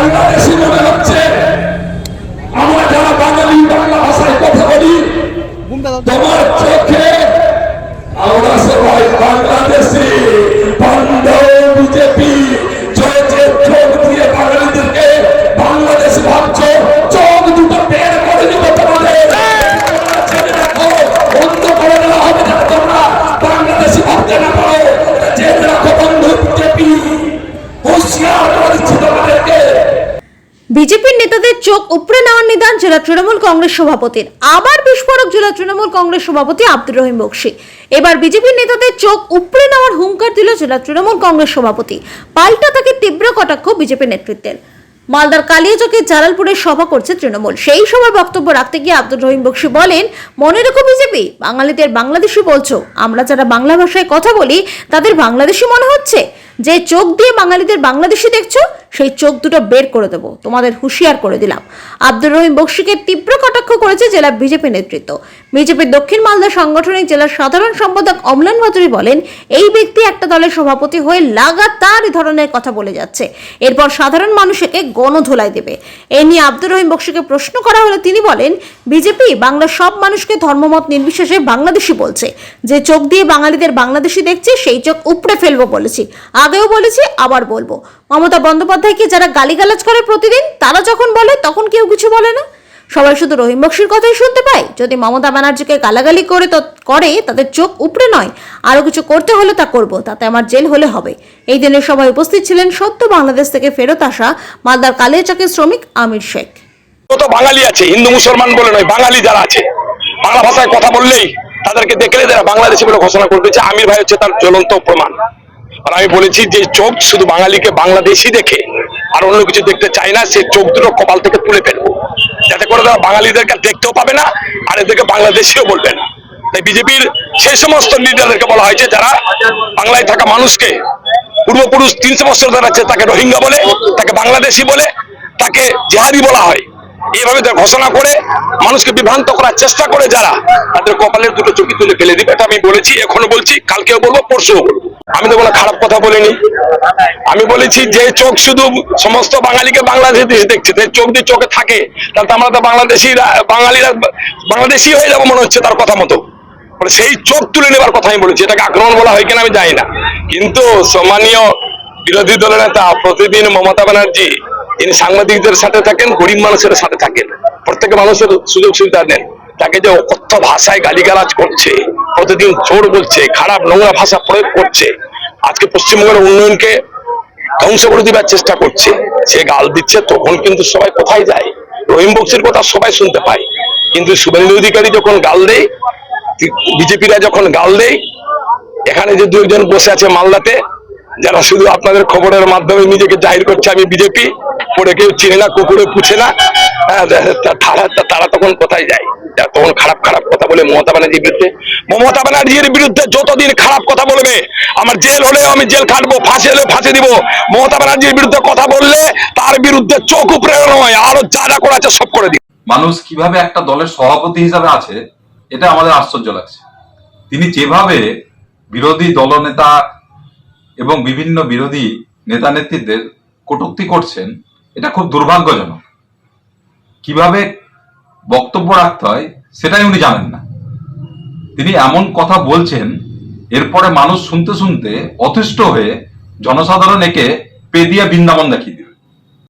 বাংলাদেশি মনে হচ্ছে। আমরা যারা বাঙালি বাংলা ভাষায় কথা বলি, তোমার চোখে আমরা সবাই বাংলাদেশি। বিজেপি চোখ দিয়ে বাঙালিদেরকে বাংলাদেশি ভাবছ, চোখ দুটো বের করে দেব তোমাদের। বন্ধ করে দেওয়া হবে যাতে তোমরা বাংলাদেশি ভাবতে না পারো। জেনে রাখো বন্ধু, বিজেপি হুঁশিয়ার করে দিচ্ছে তোমাদেরকে। বিজেপির নেতাদের চোখ উপড়ে নেওয়ার নিদান জেলা তৃণমূল কংগ্রেস সভাপতির। আবার বিস্ফোরক জেলা তৃণমূল কংগ্রেস সভাপতি আব্দুর রহিম বক্সী। এবার বিজেপির নেতাদের চোখ উপড়ে নেওয়ার হুঙ্কার দিল জেলা তৃণমূল কংগ্রেস সভাপতি। পাল্টা তাকে তীব্র কটাক্ষ বিজেপি নেতৃত্বের। মালদার কালিয়াচকে জালালপুরে সভা করছে তৃণমূল। সেই সভায় বক্তব্য রাখতে গিয়ে আব্দুর রহিম বক্সী বলেন, মনে রেখো বিজেপি, বাঙালিদের বাংলাদেশি বলছো। আমরা যারা বাংলা ভাষায় কথা বলি তাদের বাংলাদেশি মনে হচ্ছে? যে চোখ দিয়ে বাঙালিদের বাংলাদেশি দেখছো, সেই চোখ দুটো বের করে দেবো, তোমাদের হুঁশিয়ার করে দিলাম। আব্দুর রহিম বক্সীকে তীব্র কটাক্ষ করেছে জেলা বিজেপি নেতৃত্ব। বিজেপির দক্ষিণ মালদা সাংগঠনিক জেলার সাধারণ সম্পাদক অমলান ভাদুরী বলেন, এই ব্যক্তি একটা দলের সভাপতি হয়ে লাগাতার এই ধরনের কথা বলে যাচ্ছে, এরপর সাধারণ মানুষকে গণধোলাই দেবে। এ নিয়ে আব্দুর রহিম বক্সীকে প্রশ্ন করা হলে তিনি বলেন, বিজেপি বাংলার সব মানুষকে ধর্মমত নির্বিশেষে বাংলাদেশি বলছে। যে চোখ দিয়ে বাঙালিদের বাংলাদেশি দেখছে, সেই চোখ উপড়ে ফেলবো বলেছি, আগেও বলেছি, আবার বলবো। মমতা বন্দ্যোপাধ্যায়কে যারা গালিগালাজ করে প্রতিদিন, তারা যখন বলে তখন কেউ কিছু বলে না। সবাই শুধু রহিম বক্সীর কথাই শুনতে পায়। যদি মমতা ব্যানার্জিকে গালাগালি করে তাদের চোখ উপড়ে নয়, আরো কিছু করতে হলে তা করব, তাতে আমার জেল হলে হবে। এই দিনের সভায় উপস্থিত ছিলেন সদ্য বাংলাদেশ থেকে ফেরত আসা মালদার কালিয়াচকের শ্রমিক আমির শেখ। কত বাঙালি আছে, হিন্দু মুসলমান বলে নয়, বাঙালি যারা আছে বাংলা ভাষায় কথা বললেই তাদেরকে দেখলে তারা বাংলাদেশি বলে ঘোষণা করতেছে। আমির ভাই হচ্ছে তার জ্বলন্ত প্রমাণ। আর আমি বলেছি যে চোখ শুধু বাঙালিকে বাংলাদেশি দেখে আর অন্য কিছু দেখতে চাই না, সে চোখ দুটো কপাল থেকে তুলে ফেলবো, যাতে করে তারা বাঙালিদেরকে দেখতেও পাবে না আর এদেরকে বাংলাদেশিও বলবে না। তাই বিজেপির সেই সমস্ত লিডারদেরকে বলা হয়েছে যারা বাংলায় থাকা মানুষকে পূর্বপুরুষ 300 বছর ধরে আছে তাকে রোহিঙ্গা বলে, তাকে বাংলাদেশি বলে, তাকে জিহাদি বলা হয়, এইভাবে ঘোষণা করে মানুষকে বিভ্রান্ত করার চেষ্টা করে যারা, তাদের কপালের দুটো চোখে তুলে ফেলে দিবে। এটা আমি বলেছি, এখনো বলছি, কালকেও বলবো, পরশুও বলবো। আমি তো কোনো খারাপ কথা বলিনি। আমি বলেছি যে চোখ শুধু সমস্ত বাঙালিকে বাংলাদেশি দেখছে, চোখ দিয়ে চোখে থাকে, তাহলে আমরা তো বাঙালিরা বাংলাদেশি হয়ে যাবো মনে হচ্ছে তার কথা মতো। সেই চোখ তুলে নেবার কথা আমি বলেছি। এটাকে আক্রমণ বলা হয় কিনা আমি জানি না, কিন্তু সম্মানীয় বিরোধী দলের নেতা প্রতিদিন মমতা ব্যানার্জি, তিনি সাংবাদিকদের সাথে থাকেন, গরিব মানুষের সাথে থাকেন, প্রত্যেক মানুষের সুযোগ সুবিধা দেন। তাকে যে অকথ্য ভাষায় গালিগালাজ করছে, প্রতিদিন চোর বলছে, খারাপ নোংরা ভাষা প্রয়োগ করছে, আজকে পশ্চিমবঙ্গের উন্নয়নকে ধ্বংস করে দিবার চেষ্টা করছে, সে গাল দিচ্ছে, তখন কিন্তু সবাই কোথায় যায়? রহিম বক্সীর কথা সবাই শুনতে পায়, কিন্তু শুভেন্দু অধিকারী যখন গাল দেয়, বিজেপিরা যখন গাল দেয়, এখানে যে 2 জন বসে আছে মালদাতে, যারা শুধু আপনাদের খবরের মাধ্যমে নিজেকে জাহির করছে আমি বিজেপি, পরে কেউ চিনে না, কুকুরে পুছে না, তারা তখন কোথায় যায়? তখন খারাপ খারাপ কথা বলে মমতা ব্যানার্জির বিরুদ্ধে যতদিন খারাপ কথা বলবে, আমার জেল হলে আমি জেল খাটবো, ফাঁসি হলে ফাঁসি দিব। মমতা ব্যানার্জির বিরুদ্ধে কথা বললে তার বিরুদ্ধে চোখ উপরে নয়, আরো যা যা করা আছে সব করে দিব। মানুষ কিভাবে একটা দলের সভাপতি হিসাবে আছে, এটা আমাদের আশ্চর্য লাগছে। তিনি যেভাবে বিরোধী দলনেতা এবং বিভিন্ন বিরোধী নেতা নেত্রীদের কটূক্তি করছেন, এটা খুব দুর্ভাগ্যজনক। কিভাবে বক্তব্য রাখতে হয় সেটাই উনি জানেন না। তিনি এমন কথা বলছেন, এরপরে মানুষ শুনতে শুনতে অতিষ্ঠ হয়ে জনসাধারণ একে পেদিয়া বৃন্দাবন দেখিয়ে দিল।